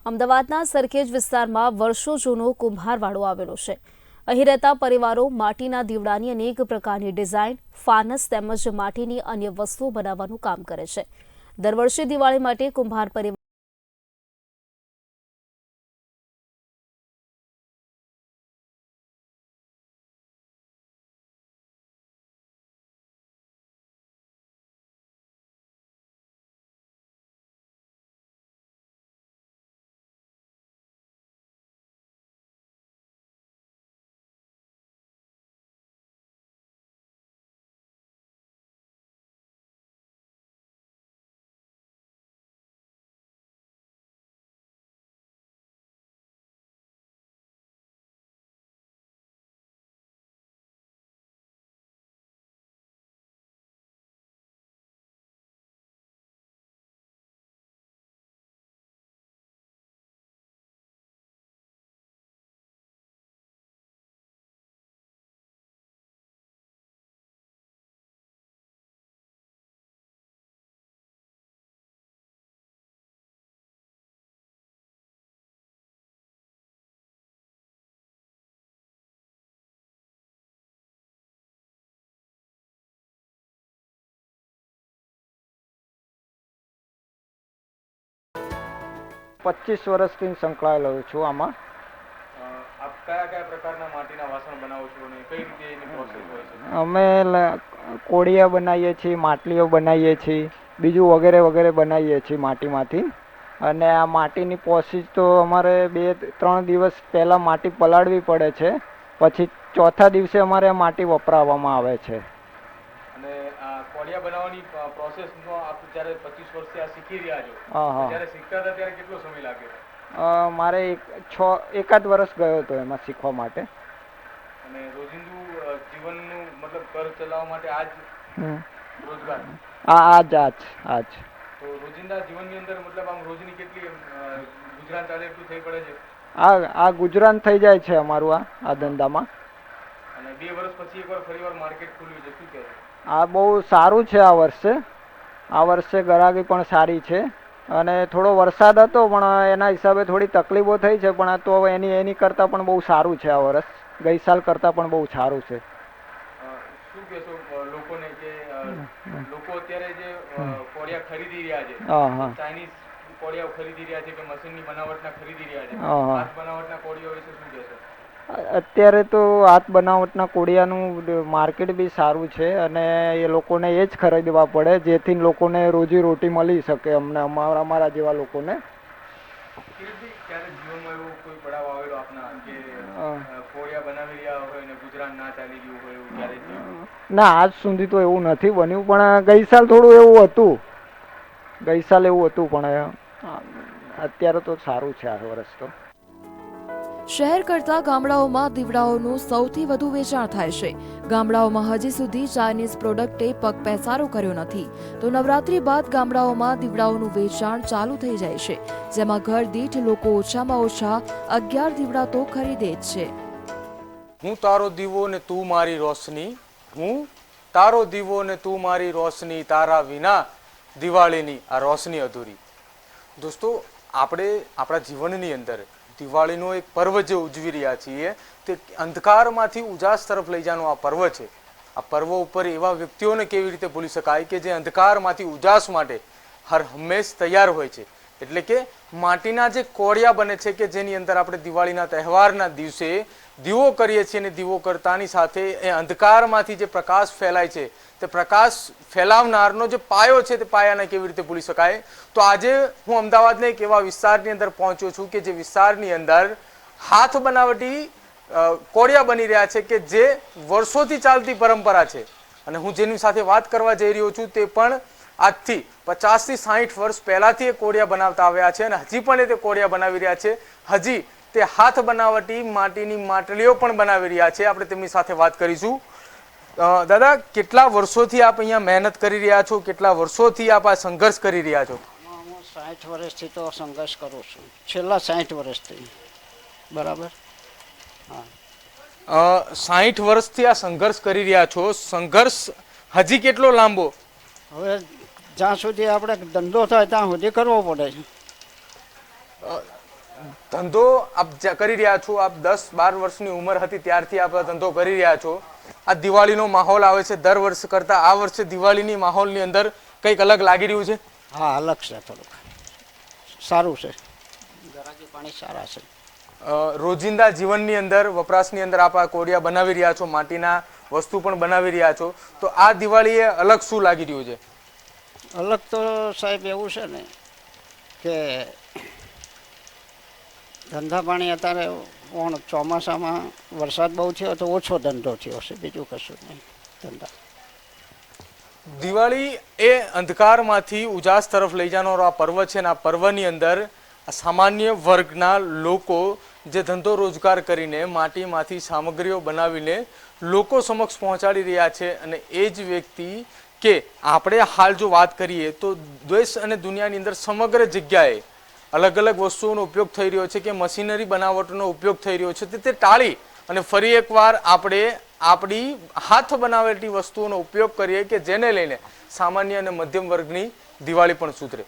અમદાવાદના સરખેજ વિસ્તારમાં વર્ષો જૂનો કુંભારવાડો આવેલો છે। અહીં રહેતા પરિવારો માટીના દીવડાની અનેક પ્રકારની ડિઝાઇન, ફાનસ તેમજ માટીની અન્ય વસ્તુઓ બનાવવાનું કામ કરે છે। દર વર્ષે દિવાળી માટે કુંભાર પરિવાર पच्चीस वर्षથી સંકળાયેલો છું આમાં। આપ કયા પ્રકારના માટીના વાસણ બનાવો છો અને કઈ રીતે એની પ્રોસેસ હોય છે? અમે કોડિયા બનાવીએ છીએ, માટલીઓ બનાવીએ છીએ, બીજું વગેરે વગેરે બનાવીએ છીએ માટીમાંથી। અને આ માટીની પ્રોસેસ તો અમારે 2-3 દિવસ પહેલાં માટી પલાળવી પડે છે, પછી ચોથા દિવસે અમારે આ માટી વપરાવવામાં આવે છે। અને આ કોડિયા બનાવવાની પ્રોસેસનો આપ જ્યારે 25 વર્ષથી આ શીખી રહ્યા છો, જ્યારે શીખતા હતા ત્યારે કેટલો સમય લાગ્યો? મારે એકાદ વર્ષ ગયો હતો એમાં શીખવા માટે। અને રોજિંદુ જીવનનું મતલબ ઘર ચલાવવા માટે આજ રોજગાર? આજ તો રોજિંદા જીવનની અંદર મતલબ આમ રોજની કેટલી ગુજરાન ચાલે એટલું થઈ પડે છે? આ ગુજરાન થઈ જાય છે અમારું આ ધંધામાં। અને 2 વર્ષ પછી એકવાર ફરીવાર માર્કેટ ખુલ્યું છે, શું કહેવાય? આ બહુ સારું છે આ વર્ષે ગ્રાહકી પણ સારી છે। અને થોડો વરસાદ હતો પણ એના હિસાબે થોડી તકલીફો થઈ છે, પણ તો એની કરતાં પણ બહુ સારું છે આ વર્ષ, ગઈ સાલ કરતાં પણ બહુ સારું છે। શું કહેશો લોકોને કે લોકો અત્યારે જે કોડિયા ખરીદી રહ્યા છે, ચાઇનીઝ કોડિયા ખરીદી રહ્યા છે કે મશીનની બનાવટના ખરીદી રહ્યા છે, હાથ બનાવટના કોડિયા વિશે શું કહેશો? અત્યારે તો હાથ બનાવટના કોડિયાનું માર્કેટ બી સારું છે અને એ લોકોને એ જ ખરીદવા પડે, જેથી લોકોને રોજી રોટી મળી શકે, અમને અમારા જેવા લોકોને। ક્યારે જીવનમાં એવો કોઈ પડાવ આવેલો આપના કે કોડિયા બનાવી રહ્યા હોય ને ગુજરાન ના ચાલી રહ્યું હોય એવું ક્યારે થયું? ના, આજ સુધી તો એવું નથી બન્યું, પણ ગઈ સાલ થોડું એવું હતું, પણ અત્યારે તો સારું છે આ વર્ષ તો। શહેર કરતા ગામડાઓમાં દીવડાઓનું સૌથી વધુ વેચાણ થાય છે। ગામડાઓમાં હજી સુધી ચાઇનીઝ પ્રોડક્ટે પગ પેસારો કર્યો નથી, તો નવરાત્રી બાદ ગામડાઓમાં દીવડાઓનું વેચાણ ચાલુ થઈ જાય છે, જેમાં ઘર દીઠ લોકો ઓછામાં ઓછા 11 દીવડા તો ખરીદે જ છે। હું તારો દીવો ને તું મારી રોશની, હું તારો દીવો ને તું મારી રોશની, તારા વિના દિવાળીની આ રોશની અધૂરી। દોસ્તો, આપણે આપણા જીવનની અંદર દિવાળીનો એક પર્વ જે ઉજવી રહ્યા છીએ તે અંધકારમાંથી ઉજાસ તરફ લઈ જવાનો આ પર્વ છે। આ પર્વ ઉપર એવા વ્યક્તિઓને કેવી રીતે ભૂલી શકાય કે જે અંધકારમાંથી ઉજાસ માટે હર હંમેશ તૈયાર હોય છે। એટલે કે માટીના જે કોડિયા બને છે કે જેની અંદર આપણે દિવાળીના તહેવારના દિવસે દીવો કરીએ છીએ, અને દીવો કરતાની સાથે એ અંધકારમાંથી જે પ્રકાશ ફેલાય છે તે પ્રકાશ ફેલાવનારનો જે પાયો છે તે પાયાને કેવી રીતે ભૂલી શકાય? તો આજે હું અમદાવાદના એક એવા વિસ્તારની અંદર પહોંચ્યો છું કે જે વિસ્તારની અંદર હાથ બનાવટી કોડિયા બની રહ્યા છે કે જે વર્ષોથી ચાલતી પરંપરા છે। અને હું જેની સાથે વાત કરવા જઈ રહ્યો છું તે પણ આજથી 50 થી 60 વર્ષ પહેલાથી એ કોડિયા બનાવતા આવ્યા છે અને હજી પણ તે કોડિયા બનાવી રહ્યા છે। હજી તે હાથ બનાવટી માટીની માટલીઓ પણ બનાવી રહ્યા છે। આપણે તેમની સાથે વાત કરીશું। દાદા, કેટલા વર્ષોથી આપ અહીંયા મહેનત કરી રહ્યા છો? કેટલા વર્ષોથી આપ આ સંઘર્ષ કરી રહ્યા છો? હું 60 વર્ષથી તો સંઘર્ષ કરું છું, છેલ્લા 60 વર્ષથી। બરાબર, હા। 60 વર્ષથી આ સંઘર્ષ કરી રહ્યા છો, સંઘર્ષ હજી કેટલો લાંબો? હવે જ્યાં સુધી આપણે ધંધો થાય ત્યાં સુધી કરવો પડે છે। ધંધો આપ કરી રહ્યા છો, આપ 10-12 વર્ષની ઉંમર હતી ત્યારથી આપ આ ધંધો કરી રહ્યા છો. આ દિવાળીનો માહોલ આવે છે દર વર્ષ કરતા આ વર્ષે દિવાળીની માહોલની અંદર કંઈક અલગ લાગી રહ્યું છે? હા, અલગ છે, થોડુંક સારું છે, ગરાકી પાણી સારા છે. રોજિંદા જીવનની અંદર વપરાશની અંદર આપ આ કોડિયા બનાવી રહ્યા છો, માટીના વસ્તુ પણ બનાવી રહ્યા છો, તો આ દિવાળીએ અલગ શું લાગી રહ્યું છે? અલગ તો સાહેબ એવું છે ને કે ધંધા પાણી અત્યારે ચોમાસામાં વરસાદ બહુ થયો તો ઓછો ધંધો થયો છે, બીજું કશું નહીં. ધંધા દિવાળી એ અંધકારમાંથી ઉજાસ તરફ લઈ જનારો આ પર્વ છે, અને આ પર્વની અંદર સામાન્ય વર્ગના લોકો જે ધંધો રોજગાર કરીને માટીમાંથી સામગ્રીઓ બનાવીને લોકો સમક્ષ પહોંચાડી રહ્યા છે. અને એ જ વ્યક્તિ કે આપણે હાલ જો વાત કરીએ તો દેશ અને દુનિયાની અંદર સમગ્ર જગ્યાએ અલગ અલગ વસ્તુઓનો ઉપયોગ થઈ રહ્યો છે, કે મશીનરી બનાવટનો ઉપયોગ થઈ રહ્યો છે, તે ટાળી અને ફરી એકવાર આપણે આપણી હાથ બનાવેલી વસ્તુઓનો ઉપયોગ કરીએ, કે જેને લઈને સામાન્ય અને મધ્યમ વર્ગની દિવાળી પણ સુધરે.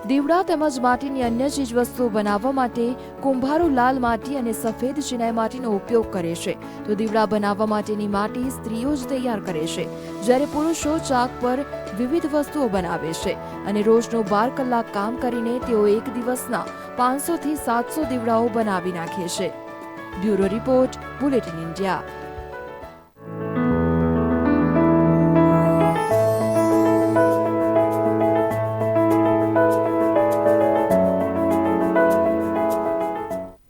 દીવડા તેમજ માટીની અન્ય ચીજવસ્તુઓ બનાવવા માટે કુંભારો લાલ માટી અને સફેદ ચિનાઈ માટીનો ઉપયોગ કરે છે, તો દીવડા બનાવવા માટેની માટી સ્ત્રીઓ જ તૈયાર કરે છે, જ્યારે પુરુષો ચાક પર વિવિધ વસ્તુઓ બનાવે છે અને રોજનો 12 કલાક કામ કરીને તેઓ એક દિવસના 500 થી 700 દીવડાઓ બનાવી નાખે છે. Bureau report, bulletin India.